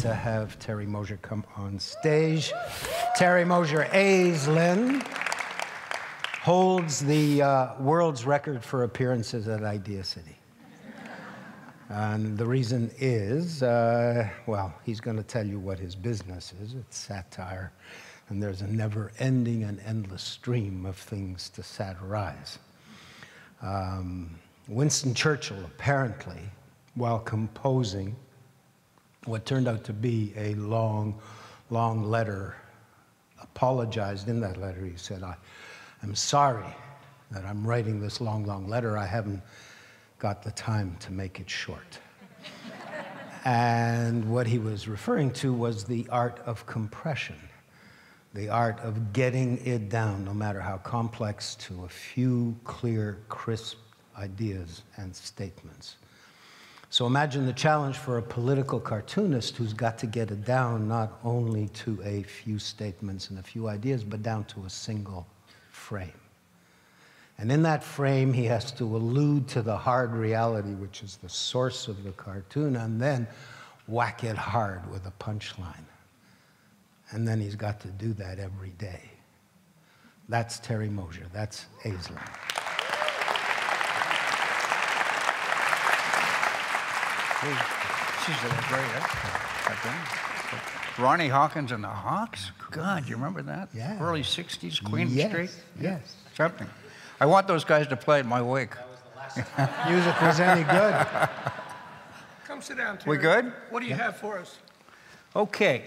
to have Terry Mosher come on stage. Terry Mosher, AISLIN, holds the world's record for appearances at IdeaCity. And the reason is, well, he's going to tell you what his business is. It's satire. And there's a never-ending and endless stream of things to satirize. Winston Churchill, apparently, while composing what turned out to be a long, long letter, apologized in that letter. He said, I'm sorry that I'm writing this long, long letter. I haven't got the time to make it short. And what he was referring to was the art of compression, the art of getting it down, no matter how complex, to a few clear, crisp ideas and statements. So imagine the challenge for a political cartoonist who's got to get it down not only to a few statements and a few ideas, but down to a single frame. And in that frame, he has to allude to the hard reality, which is the source of the cartoon, and then whack it hard with a punchline. And then he's got to do that every day. That's Terry Mosher. That's AISLIN. She's great, huh? Ronnie Hawkins and the Hawks? God, you remember that? Yeah. Early 60s, Queen Street? Yes. Something. I want those guys to play at my wake. That was the last time music was any good. Come sit down, Terry. We good? What do you have for us? Okay.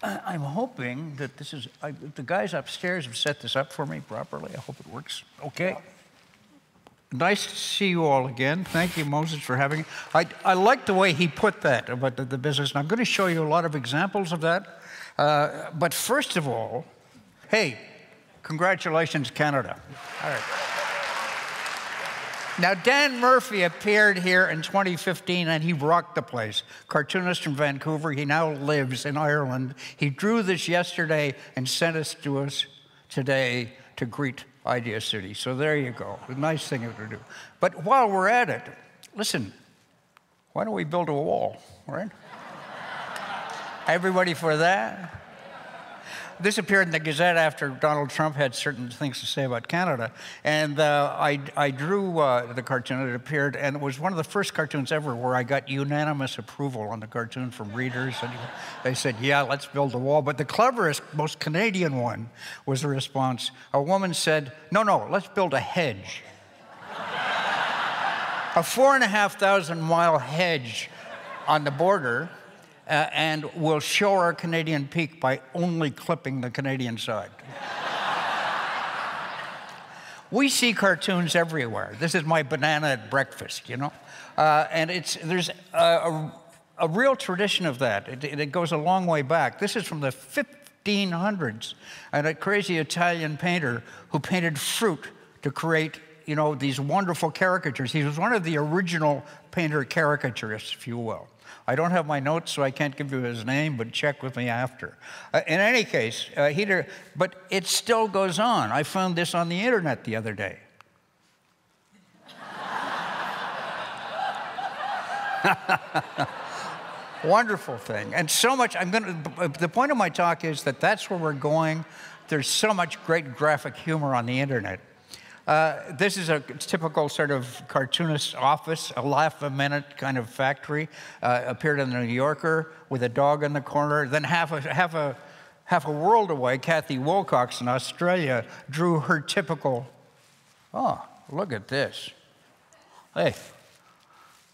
I'm hoping that this is... the guys upstairs have set this up for me properly. I hope it works. Okay. Yeah. Nice to see you all again. Thank you, Moses, for having me. I like the way he put that about the business, and I'm going to show you a lot of examples of that. But first of all, hey, congratulations, Canada. All right. Now, Dan Murphy appeared here in 2015, and he rocked the place. Cartoonist from Vancouver. He now lives in Ireland. He drew this yesterday and sent it to us today to greet IdeaCity. So there you go. A nice thing to do. But while we're at it, listen, why don't we build a wall, right? Everybody for that? This appeared in the Gazette after Donald Trump had certain things to say about Canada. And I drew the cartoon. It appeared, and it was one of the first cartoons ever where I got unanimous approval on the cartoon from readers. And they said, yeah, let's build a wall. But the cleverest, most Canadian one was the response. A woman said, no, let's build a hedge. A 4,500-mile hedge on the border. And we'll show our Canadian peak by only clipping the Canadian side. We see cartoons everywhere. This is my banana at breakfast, you know? And there's a real tradition of that. It goes a long way back. This is from the 1500s, and a crazy Italian painter who painted fruit to create, you know, these wonderful caricatures. He was one of the original painter caricaturists, if you will. I don't have my notes, so I can't give you his name, but check with me after. In any case, but it still goes on. I found this on the internet the other day. Wonderful thing. And so much, the point of my talk is that that's where we're going. There's so much great graphic humor on the internet. This is a typical sort of cartoonist office, a laugh-a-minute kind of factory. Appeared in the New Yorker with a dog in the corner. Then half a world away, Kathy Wilcox in Australia drew her typical, oh, look at this. Hey,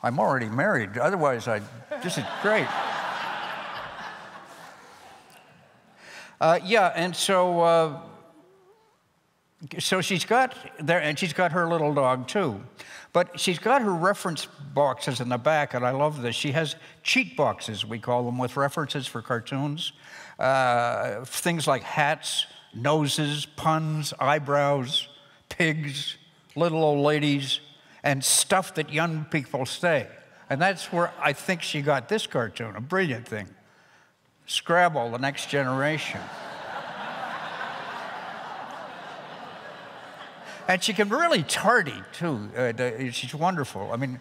I'm already married. Otherwise, this is great. Yeah, and so she's got there, and she's got her little dog too. But she's got her reference boxes in the back, and I love this. She has cheat boxes, we call them, with references for cartoons. Things like hats, noses, puns, eyebrows, pigs, little old ladies, and stuff that young people say. And that's where I think she got this cartoon, a brilliant thing. Scrabble, the next generation. And she can really tardy, too. She's wonderful. I mean,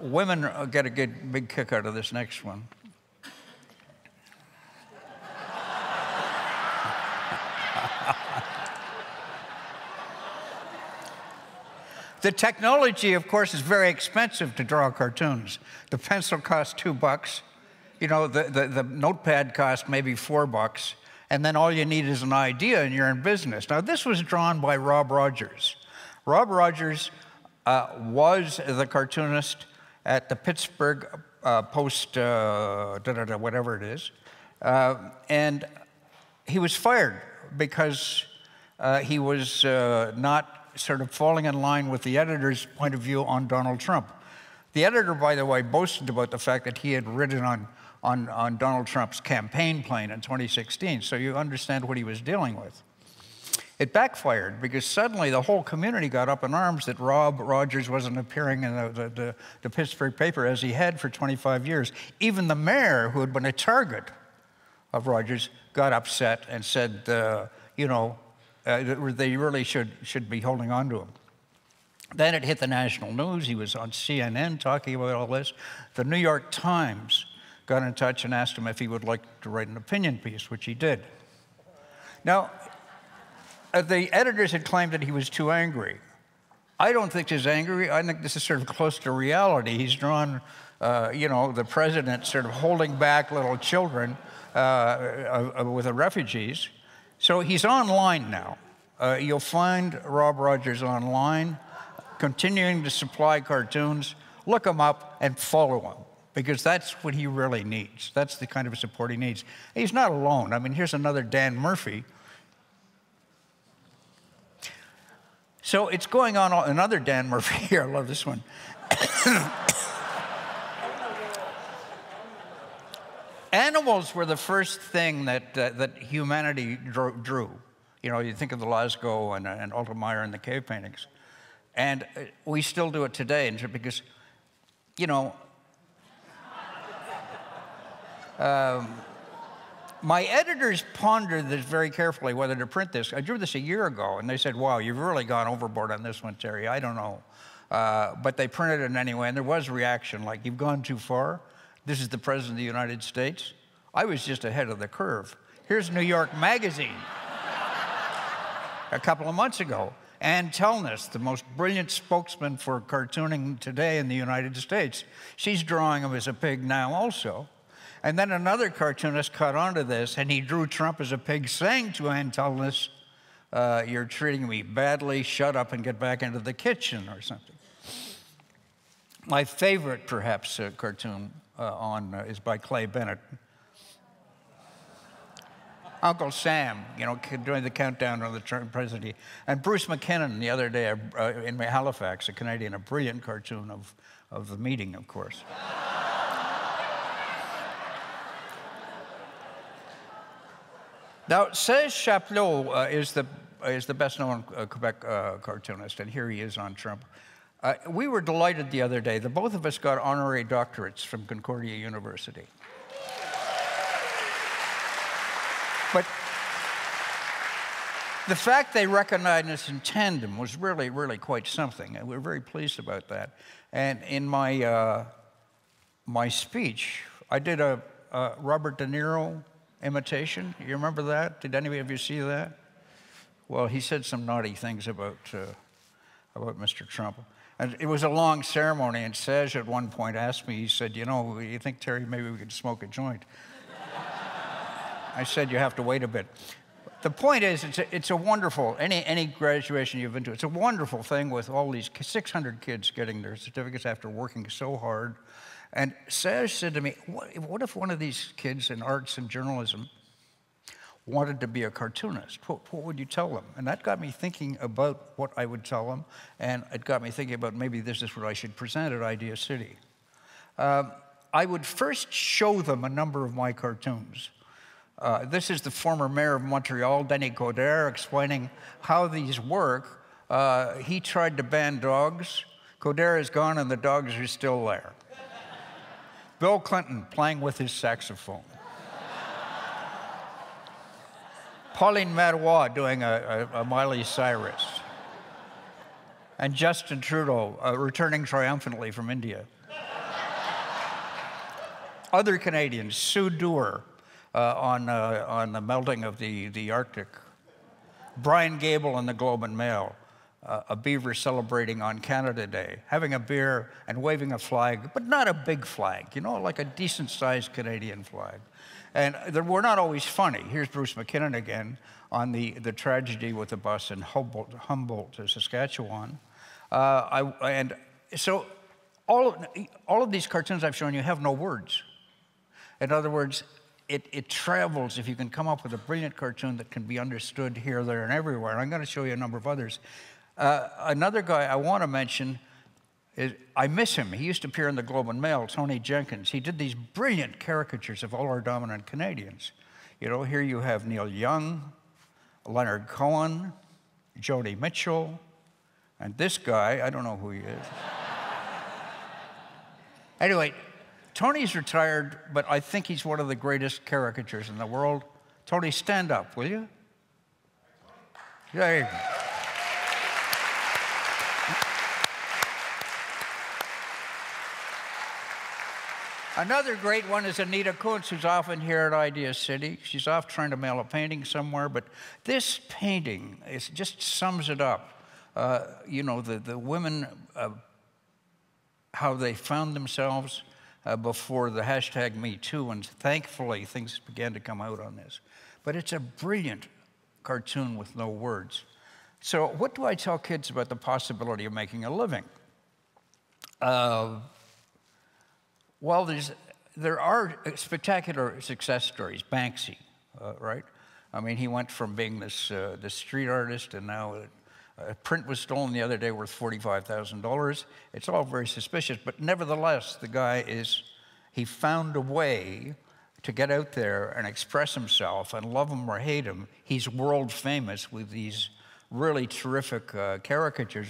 women get a big kick out of this next one. The technology, of course, is very expensive to draw cartoons. The pencil costs $2. You know, the notepad costs maybe $4. And then all you need is an idea and you're in business. Now, this was drawn by Rob Rogers. Rob Rogers was the cartoonist at the Pittsburgh Post, whatever it is. And he was fired because he was not sort of falling in line with the editor's point of view on Donald Trump. The editor, by the way, boasted about the fact that he had ridden on Donald Trump's campaign plane in 2016, so you understand what he was dealing with. It backfired because suddenly the whole community got up in arms that Rob Rogers wasn't appearing in the Pittsburgh paper as he had for 25 years. Even the mayor, who had been a target of Rogers, got upset and said, you know, they really should be holding on to him. Then it hit the national news. He was on CNN talking about all this. The New York Times got in touch and asked him if he would like to write an opinion piece, which he did. Now, the editors had claimed that he was too angry. I don't think he's angry. I think this is sort of close to reality. He's drawn, you know, the president sort of holding back little children with the refugees. So he's online now. You'll find Rob Rogers online, continuing to supply cartoons. Look him up and follow him, because that's what he really needs. That's the kind of support he needs. He's not alone. I mean, here's another Dan Murphy. So it's going on, another Dan Murphy here. I love this one. Animals were the first thing that humanity drew. You know, you think of the Lascaux and Altemeyer and the cave paintings. And we still do it today, because, you know, my editors pondered this very carefully, whether to print this. I drew this a year ago, and they said, wow, you've really gone overboard on this one, Terry. I don't know. But they printed it anyway, and there was reaction, like, you've gone too far. This is the President of the United States. I was just ahead of the curve. Here's New York Magazine a couple of months ago. Ann Telness, the most brilliant spokesman for cartooning today in the United States. She's drawing him as a pig now also. And then another cartoonist caught on to this, and he drew Trump as a pig, saying to Ann Telness, you're treating me badly, shut up and get back into the kitchen, or something. My favorite, perhaps, cartoon is by Clay Bennett. Uncle Sam, you know, doing the countdown on the presidency. And Bruce McKinnon the other day in Halifax, a Canadian, a brilliant cartoon of the meeting, of course. Now, Serge Chapleau is the best-known Quebec cartoonist, and here he is on Trump. We were delighted the other day. The both of us got honorary doctorates from Concordia University. But the fact they recognized us in tandem was really, really quite something, and we're very pleased about that. And in my my speech, I did a Robert De Niro imitation. You remember that? Did any of you see that? Well, he said some naughty things about Mr. Trump. And it was a long ceremony, and Serge at one point asked me, he said, you know, you think, Terry, maybe we could smoke a joint? I said, you have to wait a bit. The point is, it's a wonderful, any graduation you've been to, it's a wonderful thing with all these 600 kids getting their certificates after working so hard. And Serge said to me, what if one of these kids in arts and journalism wanted to be a cartoonist? What would you tell them? And that got me thinking about what I would tell them, and it got me thinking about maybe this is what I should present at IdeaCity. I would first show them a number of my cartoons. This is the former mayor of Montreal, Denis Coderre, explaining how these work. He tried to ban dogs. Coderre is gone, and the dogs are still there. Bill Clinton playing with his saxophone. Pauline Marois doing a Miley Cyrus. And Justin Trudeau returning triumphantly from India. Other Canadians, Sue Dewar, on the melting of the Arctic. Brian Gable in the Globe and Mail. a beaver celebrating on Canada Day, having a beer and waving a flag, but not a big flag, you know, like a decent-sized Canadian flag. And we're not always funny. Here's Bruce McKinnon again on the tragedy with the bus in Humboldt, Saskatchewan. And so all of these cartoons I've shown you have no words. In other words, it travels if you can come up with a brilliant cartoon that can be understood here, there, and everywhere. And I'm going to show you a number of others. Another guy I want to mention is, I miss him. He used to appear in the Globe and Mail, Tony Jenkins. He did these brilliant caricatures of all our dominant Canadians. You know, here you have Neil Young, Leonard Cohen, Joni Mitchell, and this guy, I don't know who he is. Anyway, Tony's retired, but I think he's one of the greatest caricatures in the world. Tony, stand up, will you? There you go. Another great one is Anita Kuntz, who's often here at IdeaCity. She's off trying to mail a painting somewhere, but this painting just sums it up. You know, the women, how they found themselves before the hashtag #MeToo, and thankfully things began to come out on this. But it's a brilliant cartoon with no words. So what do I tell kids about the possibility of making a living? Well, there are spectacular success stories. Banksy, right? I mean, he went from being this street artist, and now a print was stolen the other day worth $45,000. It's all very suspicious, but nevertheless, the guy he found a way to get out there and express himself, and love him or hate him, he's world famous with these really terrific caricatures.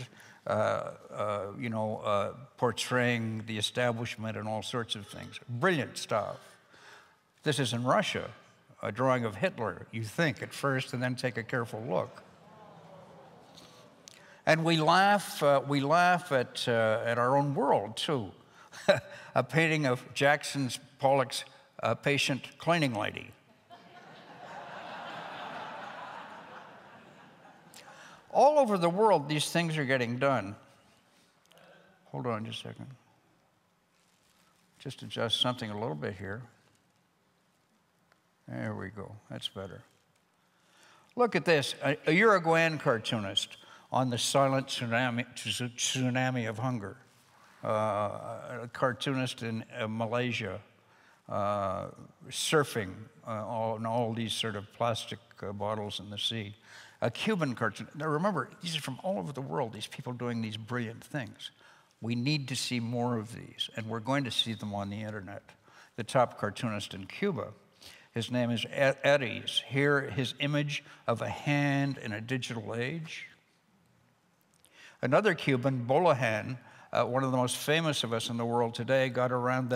Portraying the establishment and all sorts of things. Brilliant stuff. This is in Russia, a drawing of Hitler, you think at first, and then take a careful look. And we laugh at our own world, too. A painting of Jackson Pollock's patient cleaning lady. All over the world, these things are getting done. Hold on just a second. Just adjust something a little bit here. There we go. That's better. Look at this. A Uruguayan cartoonist on the silent tsunami of hunger. A cartoonist in Malaysia surfing on all these sort of plastic bottles in the sea. A Cuban cartoon. Now remember, these are from all over the world, these people doing these brilliant things. We need to see more of these, and we're going to see them on the internet. The top cartoonist in Cuba, his name is Eddie's. Here, his image of a hand in a digital age. Another Cuban, Bolahan, one of the most famous of us in the world today, got around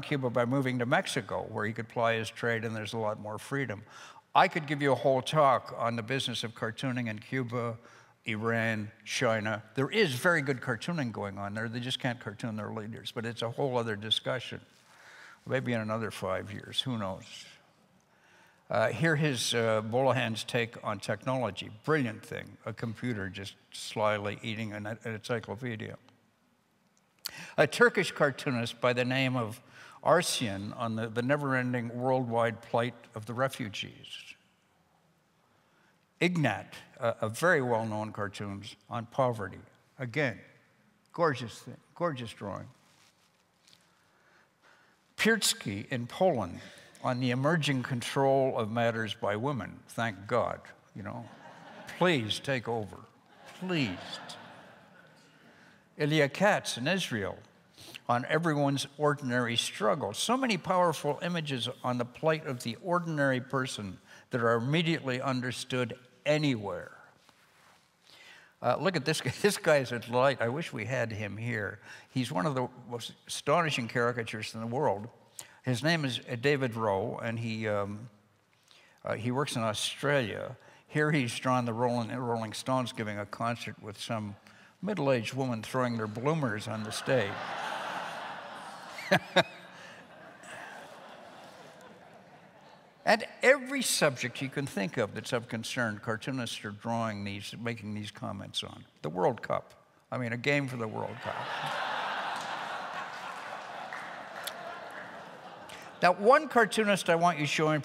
Cuba by moving to Mexico, where he could ply his trade, and there's a lot more freedom. I could give you a whole talk on the business of cartooning in Cuba, Iran, China. There is very good cartooning going on there. They just can't cartoon their leaders, but it's a whole other discussion. Maybe in another 5 years, who knows? Here his Bolahan's take on technology. Brilliant thing, a computer just slyly eating an encyclopedia. A Turkish cartoonist by the name of Arslan on the never-ending worldwide plight of the refugees. Ignat, a very well-known cartoons on poverty. Again, gorgeous thing, gorgeous drawing. Pierzki in Poland on the emerging control of matters by women. Thank God, you know. Please take over, please. Ilya Katz in Israel on everyone's ordinary struggle. So many powerful images on the plight of the ordinary person that are immediately understood anywhere. Look at this guy. This guy is a delight. I wish we had him here. He's one of the most astonishing caricaturists in the world. His name is David Rowe, and he works in Australia. Here he's drawn the Rolling Stones giving a concert with some middle-aged woman throwing their bloomers on the stage. And every subject you can think of that's of concern, cartoonists are drawing these, making these comments on. The World Cup. I mean, a game for the World Cup. Now, one cartoonist I want you showing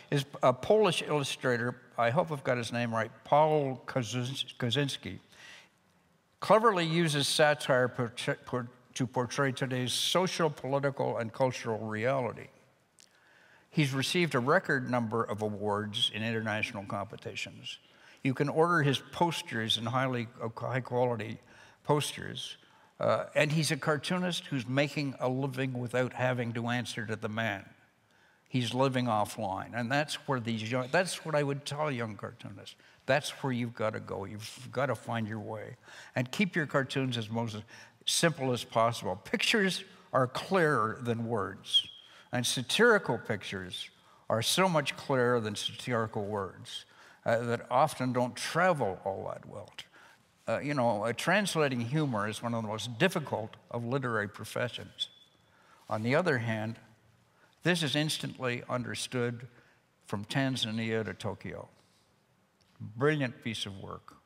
is a Polish illustrator. I hope I've got his name right, Paul Kozinski. Cleverly uses satire to portray today's social, political, and cultural reality. He's received a record number of awards in international competitions. You can order his posters in high-quality posters. And he's a cartoonist who's making a living without having to answer to the man. He's living offline. And that's where that's what I would tell young cartoonists. That's where you've got to go. You've got to find your way. And keep your cartoons as most simple as possible. Pictures are clearer than words. And satirical pictures are so much clearer than satirical words that often don't travel all that well. Translating humor is one of the most difficult of literary professions. On the other hand, this is instantly understood from Tanzania to Tokyo. Brilliant piece of work.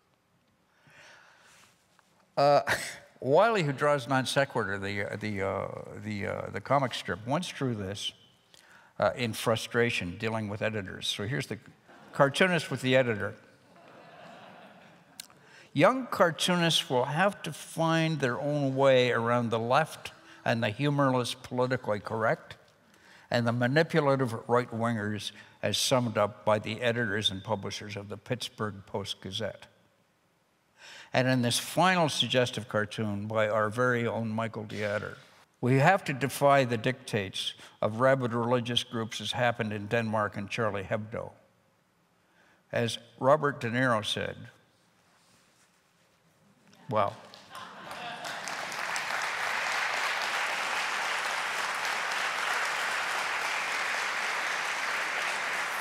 Wiley, who draws Non Sequitur, the comic strip, once drew this in frustration, dealing with editors. So here's the cartoonist with the editor. Young cartoonists will have to find their own way around the left and the humorless politically correct and the manipulative right-wingers as summed up by the editors and publishers of the Pittsburgh Post-Gazette. And in this final suggestive cartoon by our very own Michael Dieter, we have to defy the dictates of rabid religious groups as happened in Denmark and Charlie Hebdo. As Robert De Niro said, well,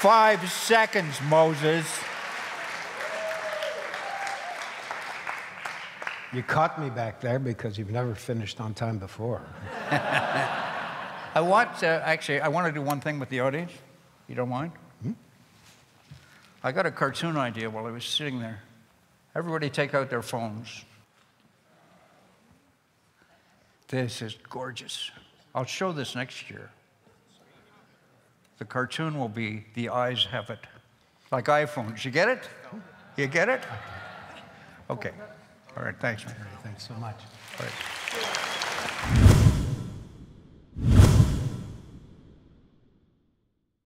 5 seconds, Moses. You caught me back there because you've never finished on time before. I want to do one thing with the audience. You don't mind? Hmm? I got a cartoon idea while I was sitting there. Everybody take out their phones. This is gorgeous. I'll show this next year. The cartoon will be The Eyes Have It. Like iPhones. You get it? You get it? Okay. All right, thanks, man. Thanks so much. All right.